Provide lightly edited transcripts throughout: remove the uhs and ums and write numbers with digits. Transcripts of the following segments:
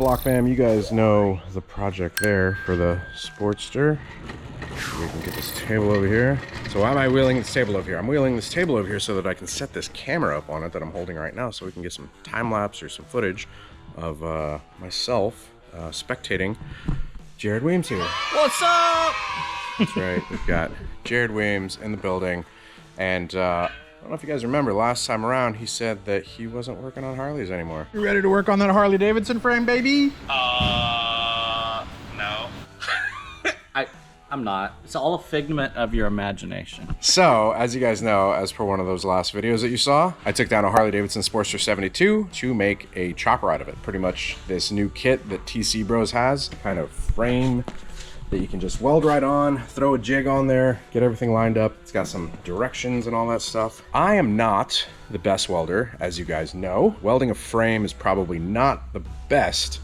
Block fam, you guys know the project there for the Sportster. We can get this table over here. So why am I wheeling this table over here? I'm wheeling this table over here so that I can set this camera up on it that I'm holding right now so we can get some time lapse or some footage of myself spectating Jared Weems here. What's up? That's right, we've got Jared Weems in the building. And I don't know if you guys remember, last time around he said that he wasn't working on Harleys anymore. You ready to work on that Harley-Davidson frame, baby? No. I'm not. It's all a figment of your imagination. So, as you guys know, as per one of those last videos that you saw, I took down a Harley-Davidson Sportster 72 to make a chopper out of it. Pretty much this new kit that TC Bros has, kind of frame that you can just weld right on, throw a jig on there, get everything lined up. It's got some directions and all that stuff. I am not the best welder, as you guys know. Welding a frame is probably not the best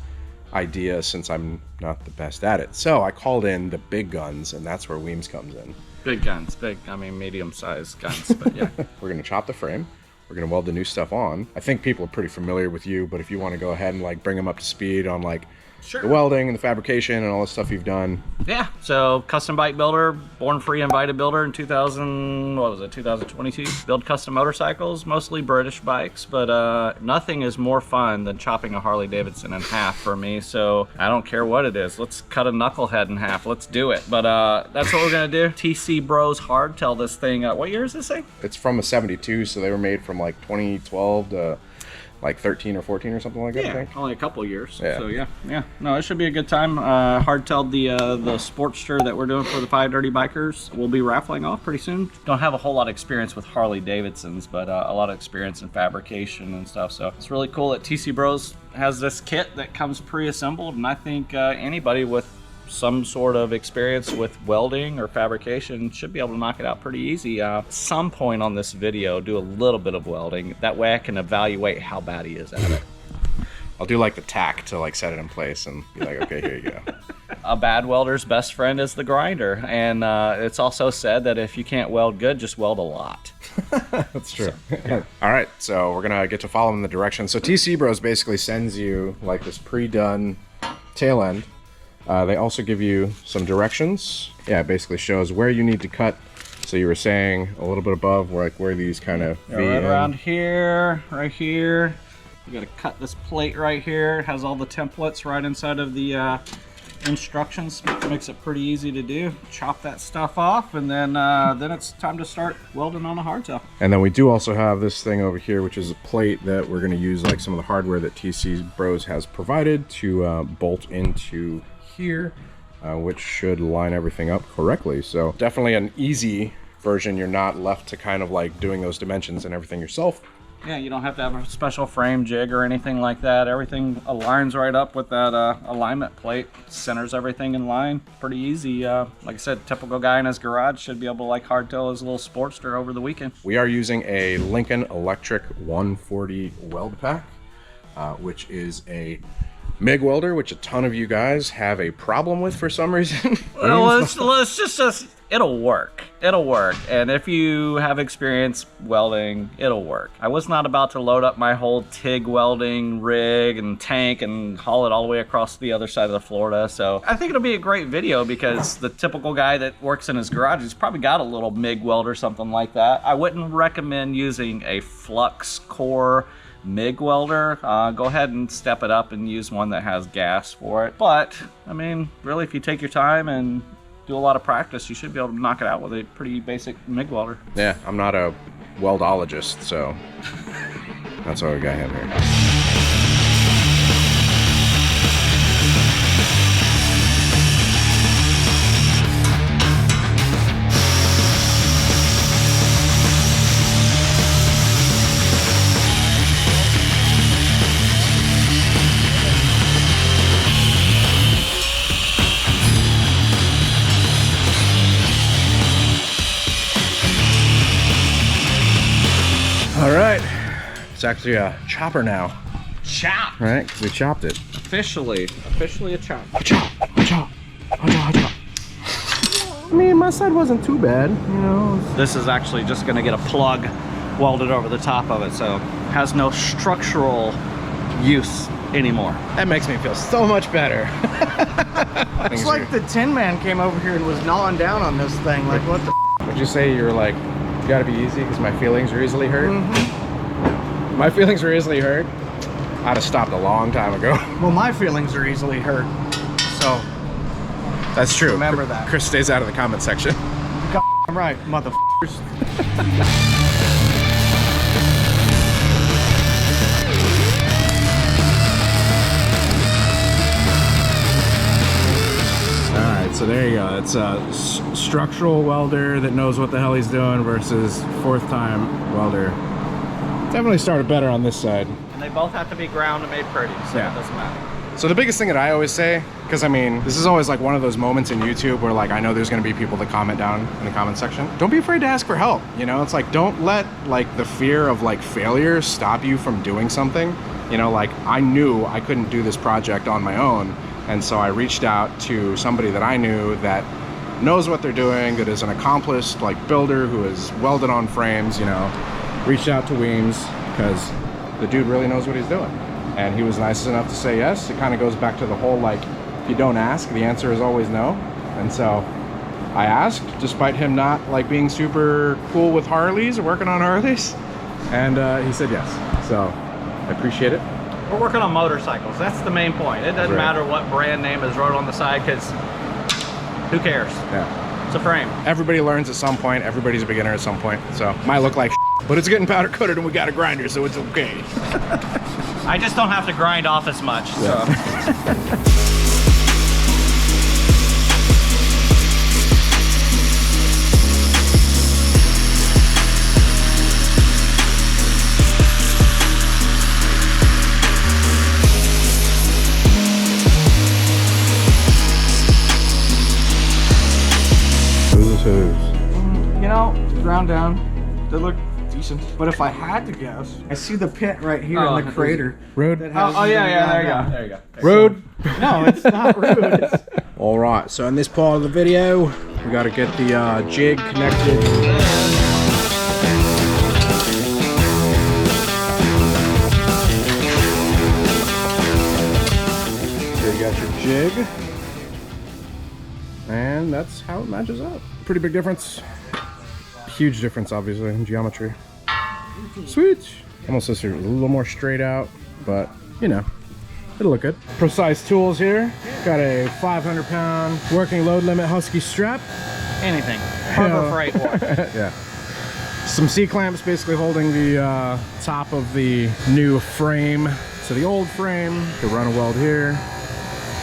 idea since I'm not the best at it. So I called in the big guns, and that's where Weems comes in. Big guns, I mean medium-sized guns, but yeah. We're gonna chop the frame. We're gonna weld the new stuff on. I think people are pretty familiar with you, but if you wanna go ahead and like bring them up to speed on like the welding and the fabrication and all the stuff you've done. Yeah, so custom bike builder, born free invited builder in 2022. Build custom motorcycles, mostly British bikes, but nothing is more fun than chopping a Harley-Davidson in half for me, so I don't care what it is. Let's cut a knucklehead in half, let's do it. But that's what we're gonna do. TC Bros hardtail this thing. What year is this thing? It's from a 72, so they were made from like 2012 to like 13 or 14 or something like that, I think. Only a couple years. Yeah. So yeah. No, it should be a good time. Hardtailed the Sportster that we're doing for the 5 Dirty Bikers. We'll be raffling off pretty soon. Don't have a whole lot of experience with Harley-Davidsons, but a lot of experience in fabrication and stuff. So it's really cool that TC Bros has this kit that comes pre-assembled, and I think anybody with some sort of experience with welding or fabrication should be able to knock it out pretty easy. At some point on this video, do a little bit of welding. That way I can evaluate how bad he is at it. I'll do like the tack to like set it in place and be like, okay, here you go. A bad welder's best friend is the grinder, and it's also said that if you can't weld good, just weld a lot. That's true. So, yeah. All right, so we're gonna get to following the directions. So TC Bros basically sends you like this pre-done tail end. They also give you some directions. Yeah, it basically shows where you need to cut. So you were saying a little bit above where these kind of right around here, right here. You gotta cut this plate right here. It has all the templates right inside of the instructions. Makes it pretty easy to do. Chop that stuff off, and then it's time to start welding on a hardtail. And then we do also have this thing over here, which is a plate that we're gonna use like some of the hardware that TC Bros has provided to bolt into here, which should line everything up correctly. So definitely an easy version. You're not left to kind of like doing those dimensions and everything yourself. Yeah, you don't have to have a special frame jig or anything like that. Everything aligns right up with that alignment plate. Centers everything in line. Pretty easy. Like I said, typical guy in his garage should be able to like hardtail his little Sportster over the weekend. We are using a Lincoln Electric 140 weld pack, which is a MIG welder, which a ton of you guys have a problem with for some reason. Well, it's just it'll work. It'll work. And if you have experience welding, it'll work. I was not about to load up my whole TIG welding rig and tank and haul it all the way across the other side of the Florida. So I think it'll be a great video because the typical guy that works in his garage, he's probably got a little MIG weld or something like that. I wouldn't recommend using a flux core MIG welder. Go ahead and step it up and use one that has gas for it. But I mean, really, if you take your time and do a lot of practice, you should be able to knock it out with a pretty basic MIG welder. Yeah, I'm not a weldologist, so that's what we got him here. All right, it's actually a chopper now. Chop! Right, because we chopped it. Officially a chop. Chop. I mean, my side wasn't too bad, you know. This is actually just gonna get a plug welded over the top of it, so has no structural use anymore. That makes me feel so much better. It's like the Tin Man came over here and was gnawing down on this thing. Like, what the Would you say you're like, you gotta be easy because my feelings are easily hurt? My feelings were easily hurt. I'd have stopped a long time ago. Well, my feelings are easily hurt. So, that's true. Remember that. Chris stays out of the comment section. I'm right, motherfuckers. Alright, so there you go. It's a structural welder that knows what the hell he's doing versus fourth time welder. Definitely started better on this side. And they both have to be ground and made pretty, so Yeah. it doesn't matter. So the biggest thing that I always say, because I mean, this is always like one of those moments in YouTube where like I know there's going to be people that comment down in the comment section. Don't be afraid to ask for help. You know, it's like don't let like the fear of like failure stop you from doing something. You know, like I knew I couldn't do this project on my own, and so I reached out to somebody that I knew that knows what they're doing, that is an accomplished like builder who has welded on frames. You know, reached out to Weems because the dude really knows what he's doing. And he was nice enough to say yes. It kind of goes back to the whole, like, if you don't ask, the answer is always no. And so I asked, despite him not, like, being super cool with Harleys or working on Harleys. And he said yes. So I appreciate it. We're working on motorcycles. That's the main point. It doesn't matter what brand name is wrote on the side, because who cares? Yeah. It's a frame. Everybody learns at some point. Everybody's a beginner at some point. So might look like but it's getting powder coated and we got a grinder, so it's okay. I just don't have to grind off as much. Yeah. You know, ground down. They look decent. But if I had to guess, I see the pit right here in the crater. Road? That has Oh yeah, there you go. There you go. Road? No, it's not road. All right, so in this part of the video, we got to get the jig connected. Here you got your jig. And that's how it matches up. Pretty big difference. Huge difference, obviously, in geometry. Sweet. Almost looks a little more straight out, but, you know. It'll look good. Precise tools here. Got a 500-pound working load limit Husky strap. Anything. Harbor Freight one. Yeah. Some C-clamps basically holding the top of the new frame to the old frame. Could run a weld here.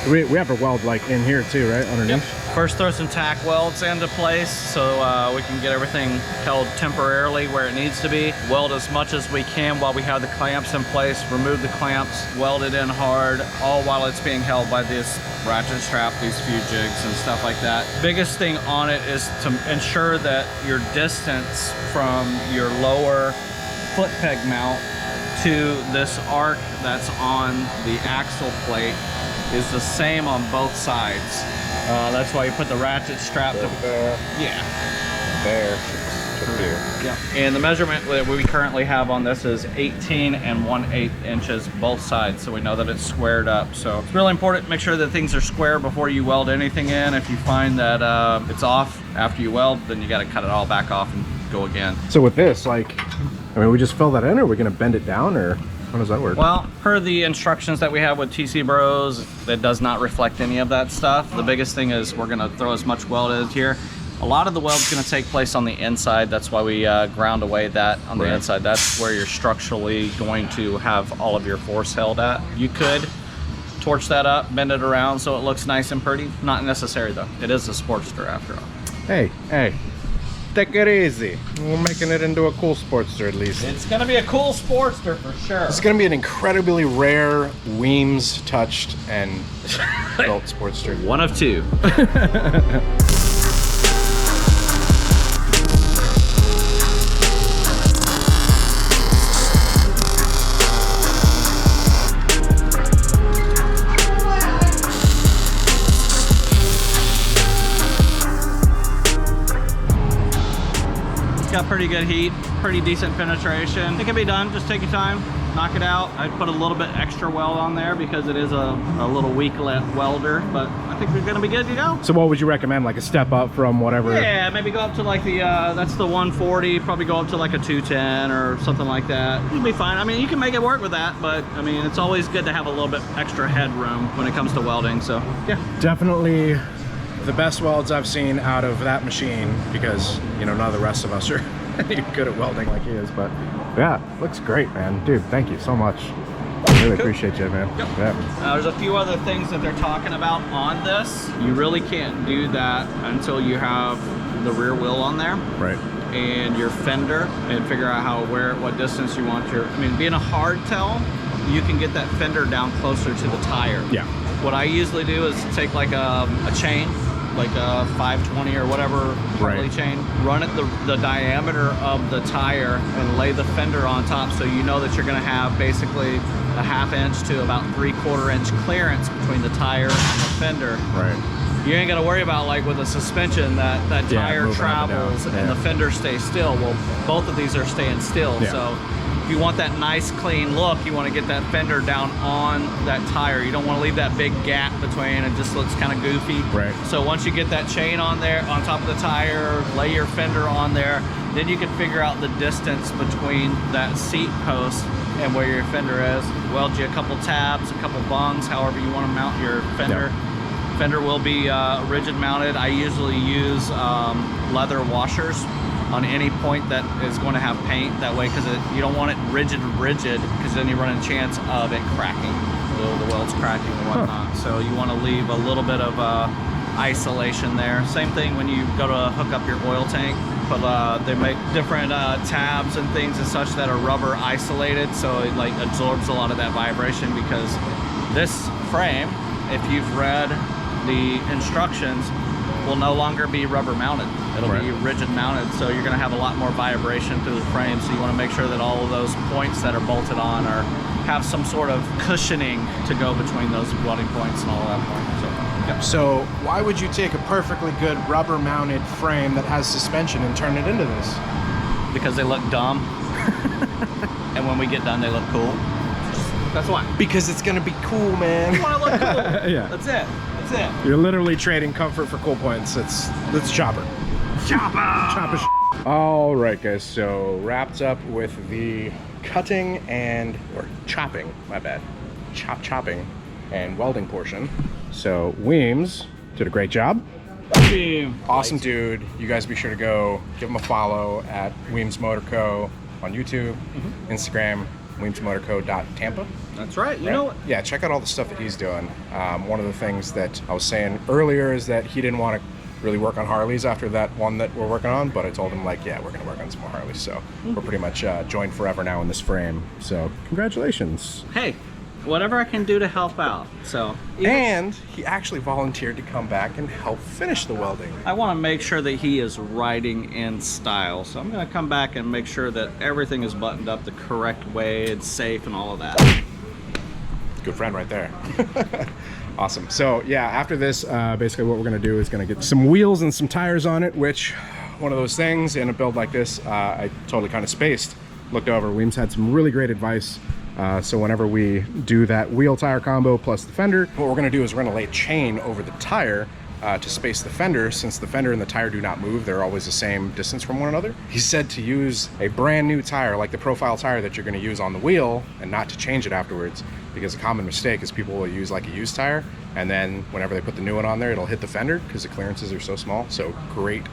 We have to weld like in here too, right? Underneath? Yep. First throw some tack welds into place so we can get everything held temporarily where it needs to be. Weld as much as we can while we have the clamps in place. Remove the clamps, weld it in hard, all while it's being held by this ratchet strap, these few jigs and stuff like that. Biggest thing on it is to ensure that your distance from your lower foot peg mount to this arc that's on the axle plate is the same on both sides. That's why you put the ratchet strap to there. Yeah. There. To there. Yeah. And the measurement that we currently have on this is 18 1/8 inches both sides, so we know that it's squared up. So it's really important to make sure that things are square before you weld anything in. If you find that it's off after you weld, then you got to cut it all back off and go again. So with this, like, I mean, we just fill that in, or are we gonna bend it down, or how does that work? Well, per the instructions that we have with TC Bros, that does not reflect any of that stuff. The biggest thing is we're gonna throw as much weld in here. A lot of the weld's gonna take place on the inside. That's why we ground away that on the inside. That's where you're structurally going to have all of your force held at. You could torch that up, bend it around so it looks nice and pretty. Not necessary though. It is a Sportster after all. Hey, take it easy. We're making it into a cool Sportster at least. It's gonna be a cool Sportster for sure. It's gonna be an incredibly rare Weems touched and built Sportster. One of two. Got pretty good heat, pretty decent penetration. It can be done, just take your time. knock it out. I'd put a little bit extra weld on there because it is a little weak welder, but I think we're gonna be good to go. So what would you recommend, like a step up from whatever? Yeah, maybe go up to like the, that's the 140, probably go up to like a 210 or something like that. You'll be fine. I mean, you can make it work with that, but I mean, it's always good to have a little bit extra headroom when it comes to welding, so yeah. Definitely the best welds I've seen out of that machine, because, you know, none of the rest of us are good at welding like he is, but yeah, looks great, man. Dude, thank you so much. I really appreciate you, man. Yep. Yeah. There's a few other things that they're talking about on this. You really can't do that until you have the rear wheel on there. Right. And your fender, and figure out what distance you want your, I mean, being a hardtail, you can get that fender down closer to the tire. Yeah. What I usually do is take like a chain, like a 520 or whatever Harley chain, run it the diameter of the tire and lay the fender on top, so you know that you're going to have basically a 1/2 inch to about 3/4 inch clearance between the tire and the fender. Right. You ain't got to worry about, like with a suspension, that tire travels and the fender stays still. Well, both of these are staying still. So if you want that nice clean look, you want to get that fender down on that tire. You don't want to leave that big gap between. It just looks kind of goofy. Right. So once you get that chain on there, on top of the tire, lay your fender on there, then you can figure out the distance between that seat post and where your fender is. Weld you a couple tabs, a couple bungs, however you want to mount your fender. Fender will be rigid mounted. I usually use leather washers on any point that is going to have paint, that way, because you don't want it rigid, because then you run a chance of it cracking, the welds cracking and whatnot. So you want to leave a little bit of isolation there. Same thing when you go to hook up your oil tank, but they make different tabs and things and such that are rubber isolated, so it like absorbs a lot of that vibration, because this frame, if you've read the instructions, will no longer be rubber mounted. It'll be rigid mounted, so you're going to have a lot more vibration through the frame. So you want to make sure that all of those points that are bolted on have some sort of cushioning to go between those welding points and all that. So why would you take a perfectly good rubber mounted frame that has suspension and turn it into this? Because they look dumb, and when we get done, they look cool. That's why. Because it's gonna be cool, man. You want to look cool. Yeah. That's it. That's it. You're literally trading comfort for cool points. It's chopper. Chopper. All right, guys. So wrapped up with the cutting or chopping. My bad. Chopping and welding portion. So Weems did a great job. Awesome dude. You guys be sure to go give him a follow at Weems Motor Co. on YouTube, Instagram, weemsmotorco.tampa. That's right. You know what? Yeah, check out all the stuff that he's doing. One of the things that I was saying earlier is that he didn't want to really work on Harleys after that one that we're working on, but I told him, like, yeah, we're going to work on some more Harleys. So we're pretty much joined forever now in this frame. So congratulations. Hey, whatever I can do to help out. So, and he actually volunteered to come back and help finish the welding. I want to make sure that he is riding in style, so I'm going to come back and make sure that everything is buttoned up the correct way, it's safe and all of that. Good friend right there. Awesome. So yeah, after this, basically what we're going to do is going to get some wheels and some tires on it, which one of those things in a build like this, I totally kind of spaced. Looked over, Weems had some really great advice. So whenever we do that wheel tire combo plus the fender, what we're going to do is we're going to lay a chain over the tire to space the fender. Since the fender and the tire do not move, they're always the same distance from one another. He said to use a brand new tire, like the profile tire that you're going to use on the wheel, and not to change it afterwards, because a common mistake is people will use like a used tire, and then whenever they put the new one on there, it'll hit the fender because the clearances are so small. So great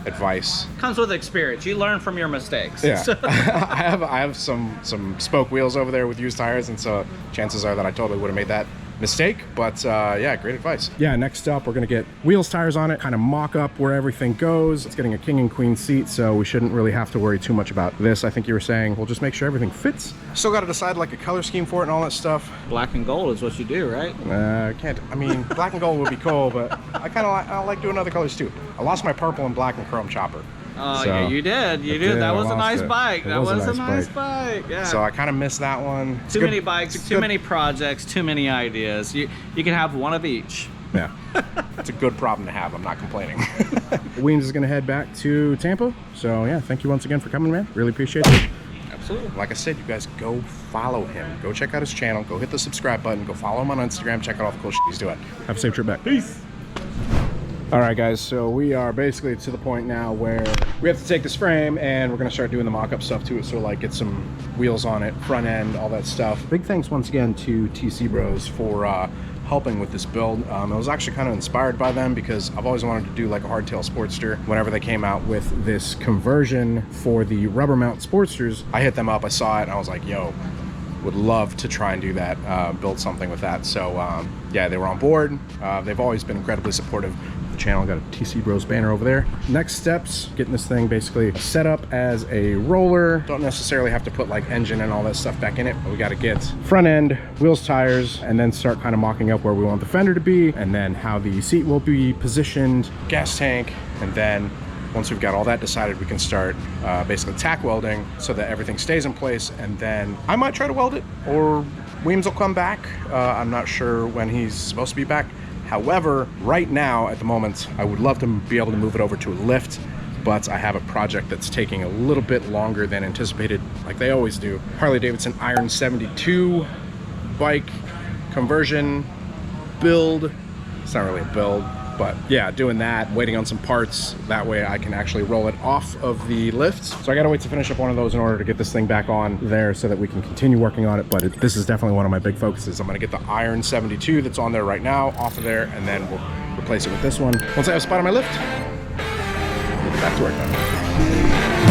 advice. Comes with experience. You learn from your mistakes. Yeah. I have some spoke wheels over there with used tires, and so chances are that I totally would have made that mistake, but yeah, great advice. Yeah, next up we're gonna get wheels, tires on it, kind of mock up where everything goes. It's getting a king and queen seat, so we shouldn't really have to worry too much about this. I think you were saying we'll just make sure everything fits. Still got to decide like a color scheme for it and all that stuff. Black and gold is what you do, right? Can't. I mean, black and gold would be cool, but I kind of like doing other colors too. I lost my purple and black and chrome chopper. Oh, so, yeah, you did. You did. That was a nice bike. That was a nice bike. Yeah. So I kind of missed that one. Too many bikes, too many projects, too many ideas. You can have one of each. Yeah. It's a good problem to have. I'm not complaining. Weems is going to head back to Tampa. So yeah, thank you once again for coming, man. Really appreciate it. Absolutely. Like I said, you guys go follow him. Go check out his channel. Go hit the subscribe button. Go follow him on Instagram. Check out all the cool shit he's doing. Have a safe trip back. Peace. All right, guys, so we are basically to the point now where we have to take this frame and we're gonna start doing the mock-up stuff to it, so like get some wheels on it, front end, all that stuff. Big thanks once again to TC Bros for helping with this build. It was actually kind of inspired by them because I've always wanted to do like a hardtail Sportster. Whenever they came out with this conversion for the rubber mount Sportsters, I hit them up, I saw it, and I was like, yo, would love to try and do that, build something with that. So yeah, they were on board. They've always been incredibly supportive of the channel. Got a TC Bros banner over there. Next steps, getting this thing basically set up as a roller. Don't necessarily have to put like engine and all that stuff back in it, but we got to get front end, wheels, tires, and then start kind of mocking up where we want the fender to be, and then how the seat will be positioned, gas tank, and then once we've got all that decided, we can start basically tack welding so that everything stays in place, and then I might try to weld it, or Weems will come back. I'm not sure when he's supposed to be back. However, right now, at the moment, I would love to be able to move it over to a lift, but I have a project that's taking a little bit longer than anticipated, like they always do. Harley-Davidson Iron 72 bike conversion build. It's not really a build, but yeah, doing that, waiting on some parts. That way I can actually roll it off of the lift. So I gotta wait to finish up one of those in order to get this thing back on there so that we can continue working on it. But this is definitely one of my big focuses. I'm gonna get the Iron 72 that's on there right now off of there, and then we'll replace it with this one. Once I have a spot on my lift, we'll get back to work.